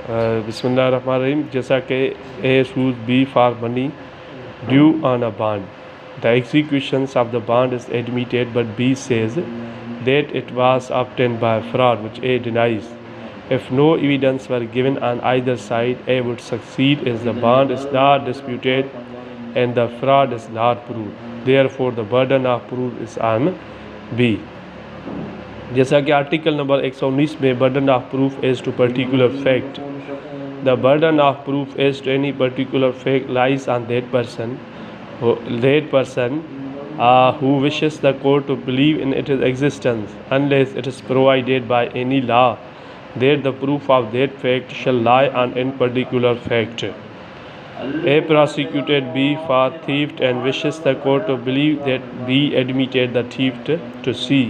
Bismillahirrahmanirrahim. जैसा कि A sues B for money due on a bond. The executions of the bond is admitted, but B says that it was obtained by fraud, which A denies. If no evidence were given on either side, A would succeed as the bond is not disputed and the fraud is not proved. Therefore, the burden of proof is on B. जैसा कि article number 119 में burden of proof as to particular fact, the burden of proof as to any particular fact lies on that person who wishes the court to believe in its existence, unless it is provided by any law that the proof of that fact shall lie on any particular fact. A prosecuted B for theft and wishes the court to believe that B admitted the theft to C.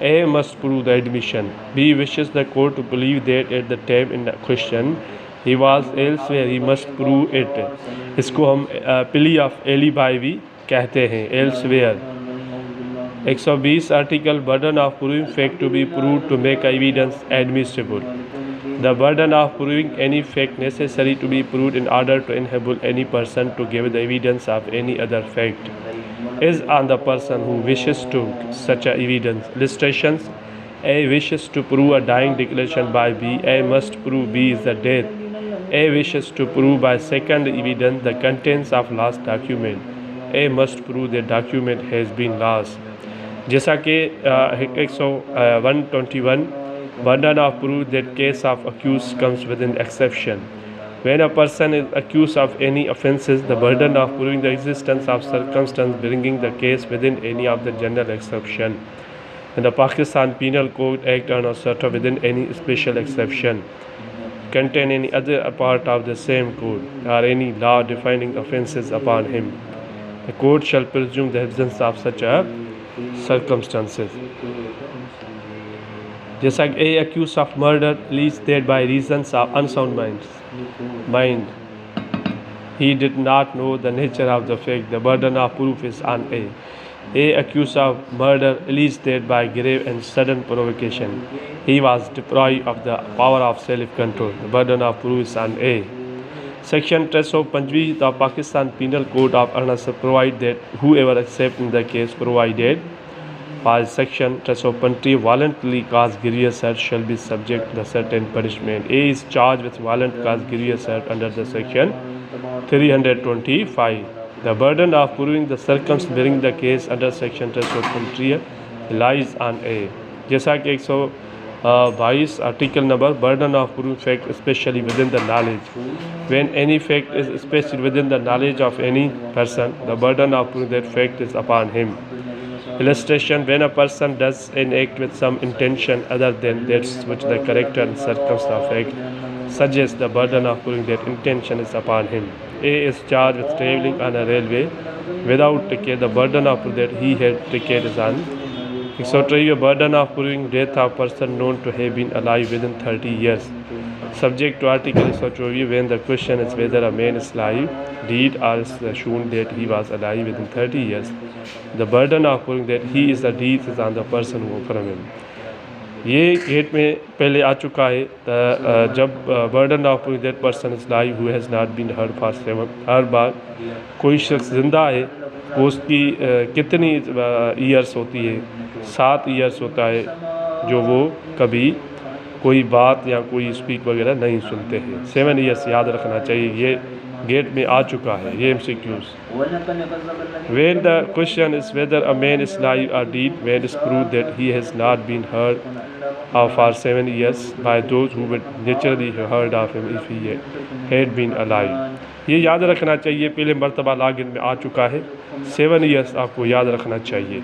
A must prove the admission. B wishes the court to believe that at the time in question he was elsewhere. He must prove it. इसको हम plea of alibi भी कहते हैं, elsewhere. 120 article burden of proving fact to be proved to make evidence admissible. The burden of proving any fact necessary to be proved in order to enable any person to give the evidence of any other fact is on the person who wishes to such a evidence. Illustrations: A wishes to prove a dying declaration by B. A must prove B is the dead. A wishes to prove by second evidence the contents of lost document. A must prove the document has been lost. जैसा कि 121 burden of proof that case of accused comes within exception. When a person is accused of any offences, the burden of proving the existence of circumstance bringing the case within any of the general exception. And the Pakistan Penal Code Act and also within any special exception contain any other part of the same code or any law defining offences upon him, the court shall presume the existence of such a circumstances. जैसा कि A accused of murder least dead by reasons of unsound mind. He did not know the nature of the fact. The burden of proof is on A. A accused of murder least dead by grave and sudden provocation. He was deprived of the power of self-control. The burden of proof is on A. Section 325 of Pakistan Penal Code of Unnecessary provide that whoever accepts in the case provided by Section 320 voluntarily cause grievous hurt shall be subject to a certain punishment. A is charged with violent cause grievous hurt under the Section 325. The burden of proving the circumstances bearing the case under Section 323 lies on A. जैसा कि 122 article number burden of proving fact especially within the knowledge. When any fact is especially within the knowledge of any person, the burden of proving that fact is upon him. Illustration: when a person does an act with some intention other than that which the character and circumstance of act suggests, the burden of proving that intention is upon him. A is charged with travelling on a railway without ticket. The burden of proof that he had ticket is on. A burden of proving death of person known to have been alive within 30 years. Subject to Article 124, when the question is whether a man is alive, deed or is shown that he was alive within 30 years. The burden of proving that he is the deed is on the person who from him. ये गेट में पहले आ चुका है जब burden of proof that person is live who has not been heard for 7 हर बार कोई शख्स ज़िंदा है वो उसकी कितनी ईयर्स होती है 7 ईयर्स होता है जो वो कभी कोई बात या कोई स्पीक वगैरह नहीं सुनते हैं 7 ईयर्स याद रखना चाहिए ये गेट में आ चुका है ये MCQs. When the question is whether a man is alive or dead, when it is proved that he has not been heard of for 7 years by those who would naturally have heard of him if he had been alive. ये याद रखना चाहिए पहले मर्तबा लागन में आ चुका है 7 ईयर्स आपको याद रखना चाहिए.